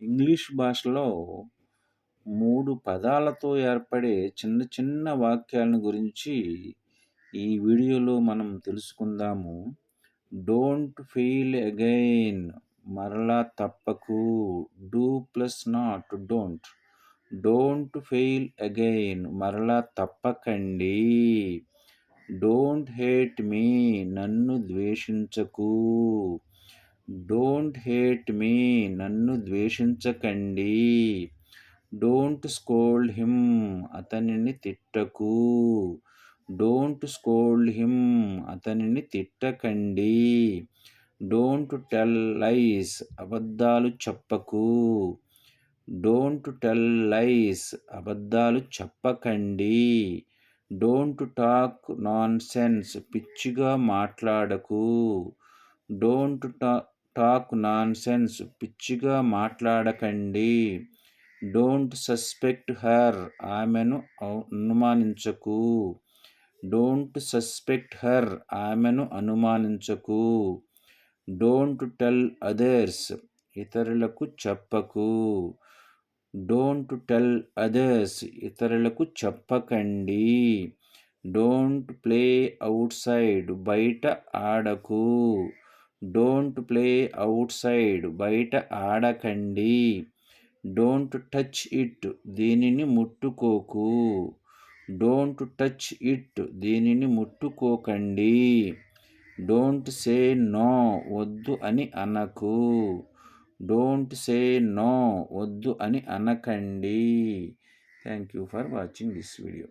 English భాషలో 3 పదాలతో ఏర్పడే చిన్న చిన్న వాక్యాలను గురించి ఈ వీడియోలో మనం తెలుసుకుందాము. డోంట్ ఫెయిల్ అగైన్, మరలా తప్పకు. Do plus not don't. Don't fail again, మరలా తప్పకండి. డోంట్ హేట్ మీ, నన్ను ద్వేషించకు. డోంట్ హేట్ మీ, నన్ను ద్వేషించకండి. డోంట్ స్కోల్డ్ హిమ్, అతనిని తిట్టకు. డోంట్ స్కోల్డ్ హిమ్, అతనిని తిట్టకండి. డోంట్ టెల్ లైస్, అబద్ధాలు చెప్పకు. డోంట్ టెల్ లైస్, అబద్ధాలు చెప్పకండి. డోంట్ టాక్ నాన్సెన్స్, పిచ్చిగా మాట్లాడకు. డోంట్ టాక్ నాన్సెన్స్, పిచ్చిగా మాట్లాడకండి. డోంట్ సస్పెక్ట్ హర్, ఆమెను అనుమానించకు. డోంట్ సస్పెక్ట్ హర్, ఆమెను అనుమానించకు. డోంట్ టెల్ అదర్స్, ఇతరులకు చెప్పకు. డోంట్ టెల్ అదర్స్, ఇతరులకు చెప్పకండి. డోంట్ ప్లే అవుట్ సైడ్, బయట ఆడకు. డోంట్ ప్లే అవుట్ సైడ్, బయట ఆడకండి. డోంట్ టచ్ ఇట్, దీనిని ముట్టుకోకు. డోంట్ టచ్ ఇట్, దీనిని ముట్టుకోకండి. డోంట్ సే నో, వద్దు అని అనకు. డోంట్ సే నో, వద్దు అని అనకండి. Thank you for watching this video.